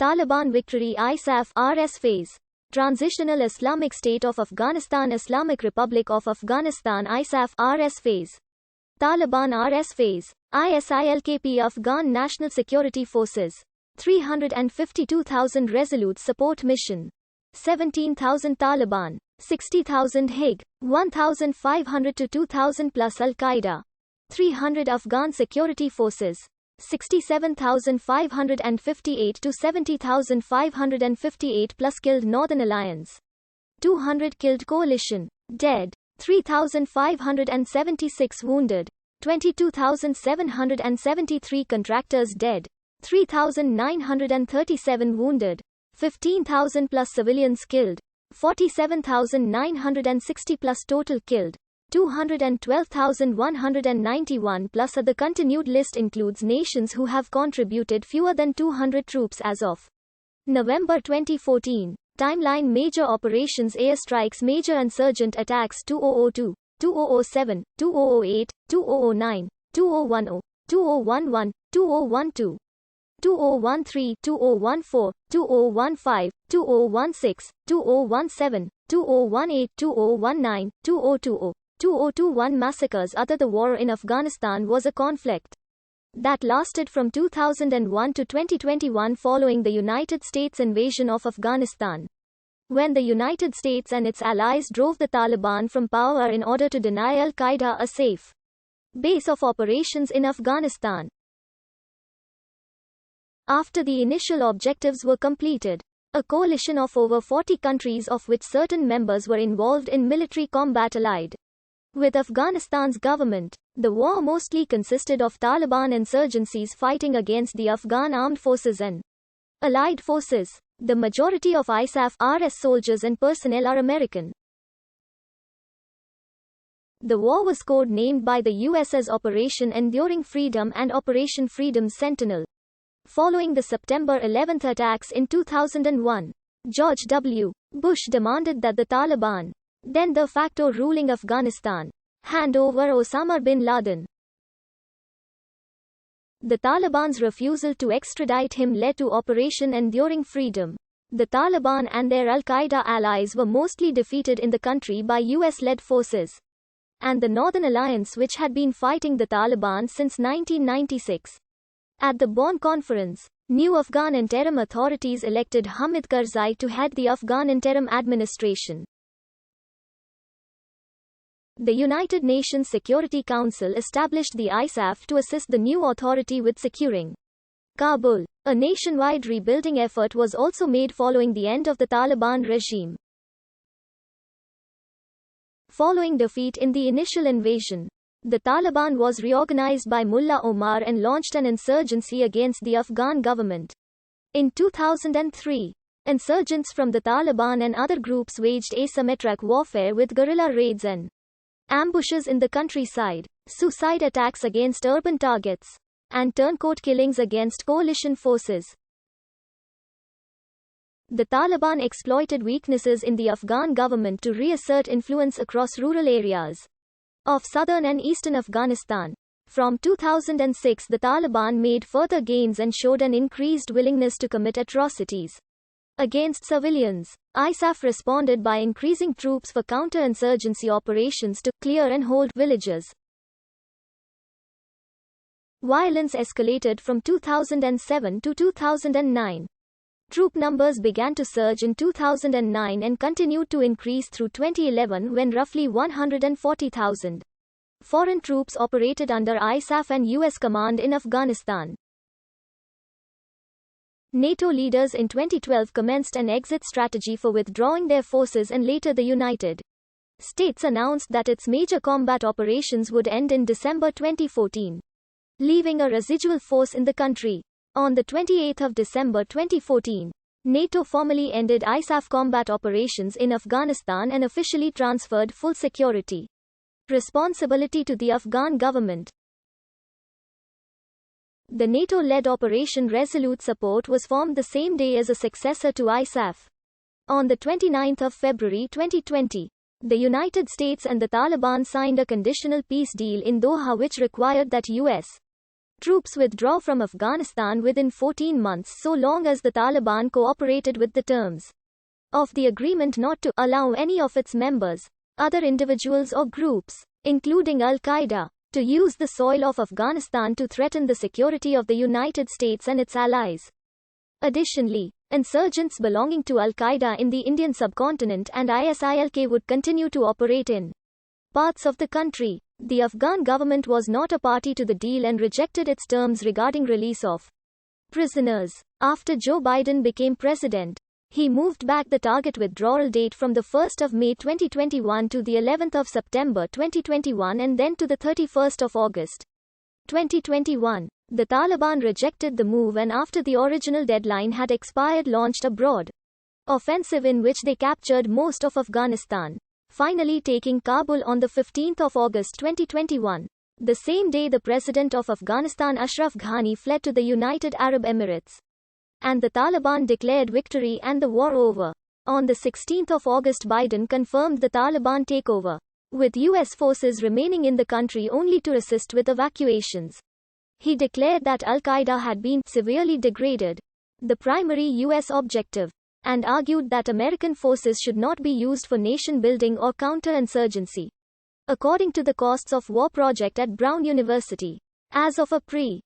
Taliban victory ISAF RS phase. Transitional Islamic State of Afghanistan Islamic Republic of Afghanistan ISAF RS phase. Taliban RS phase. ISILKP Afghan National Security Forces. 352,000 Resolute Support Mission. 17,000 Taliban. 60,000 HIG. 1,500 to 2,000 plus Al-Qaeda. 300 Afghan Security Forces. 67,558 to 70,558 plus killed Northern Alliance. 200 killed coalition. Dead. 3,576 wounded. 22,773 contractors dead. 3,937 wounded. 15,000 plus civilians killed. 47,960 plus total killed. 212,191 plus. The continued list includes nations who have contributed fewer than 200 troops as of November 2014. Timeline: Major operations, airstrikes, major insurgent attacks 2002, 2007, 2008, 2009, 2010, 2011, 2012, 2013, 2014, 2015, 2016, 2017, 2018, 2019, 2020. 2021 massacres. The war in Afghanistan was a conflict that lasted from 2001 to 2021 following the United States invasion of Afghanistan, when the United States and its allies drove the Taliban from power in order to deny Al-Qaeda a safe base of operations in Afghanistan. After the initial objectives were completed, a coalition of over 40 countries, of which certain members were involved in military combat, allied with Afghanistan's government. The war mostly consisted of Taliban insurgencies fighting against the Afghan armed forces and allied forces. The majority of ISAF RS soldiers and personnel are American. The war was code-named by the US as Operation Enduring Freedom and Operation Freedom Sentinel. Following the September 11 attacks in 2001, George W. Bush demanded that the Taliban, then de facto ruling Afghanistan, hand over Osama bin Laden. The Taliban's refusal to extradite him led to Operation Enduring Freedom. The Taliban and their Al-Qaeda allies were mostly defeated in the country by US-led forces and the Northern Alliance, which had been fighting the Taliban since 1996. At the Bonn Conference, new Afghan interim authorities elected Hamid Karzai to head the Afghan interim administration. The United Nations Security Council established the ISAF to assist the new authority with securing Kabul. A nationwide rebuilding effort was also made following the end of the Taliban regime. Following defeat in the initial invasion, the Taliban was reorganized by Mullah Omar and launched an insurgency against the Afghan government. In 2003, insurgents from the Taliban and other groups waged asymmetric warfare with guerrilla raids and ambushes in the countryside, suicide attacks against urban targets, and turncoat killings against coalition forces. The Taliban exploited weaknesses in the Afghan government to reassert influence across rural areas of southern and eastern Afghanistan. From 2006, the Taliban made further gains and showed an increased willingness to commit atrocities against civilians. ISAF responded by increasing troops for counter-insurgency operations to clear and hold villages. Violence escalated from 2007 to 2009. Troop numbers began to surge in 2009 and continued to increase through 2011, when roughly 140,000 foreign troops operated under ISAF and US command in Afghanistan. NATO leaders in 2012 commenced an exit strategy for withdrawing their forces, and later the United States announced that its major combat operations would end in December 2014, leaving a residual force in the country. On the 28th of December 2014, NATO formally ended ISAF combat operations in Afghanistan and officially transferred full security responsibility to the Afghan government. The NATO-led Operation Resolute Support was formed the same day as a successor to ISAF. On the 29th of February 2020, the United States and the Taliban signed a conditional peace deal in Doha which required that U.S. troops withdraw from Afghanistan within 14 months so long as the Taliban cooperated with the terms of the agreement not to allow any of its members, other individuals or groups, including Al-Qaeda, to use the soil of Afghanistan to threaten the security of the United States and its allies. Additionally, insurgents belonging to Al-Qaeda in the Indian subcontinent and ISIL-K would continue to operate in parts of the country. The Afghan government was not a party to the deal and rejected its terms regarding release of prisoners. After Joe Biden became president, he moved back the target withdrawal date from the 1st of May 2021 to the 11th of September 2021 and then to the 31st of August 2021. The Taliban rejected the move and after the original deadline had expired launched a broad offensive in which they captured most of Afghanistan, finally taking Kabul on the 15th of August 2021. The same day the president of Afghanistan Ashraf Ghani fled to the United Arab Emirates, and the Taliban declared victory and the war over. On the 16th of August Biden confirmed the Taliban takeover, with US forces remaining in the country only to assist with evacuations. He declared that Al-Qaeda had been severely degraded, the primary US objective, and argued that American forces should not be used for nation building or counterinsurgency. According to the Costs of War project at Brown University, as of a pre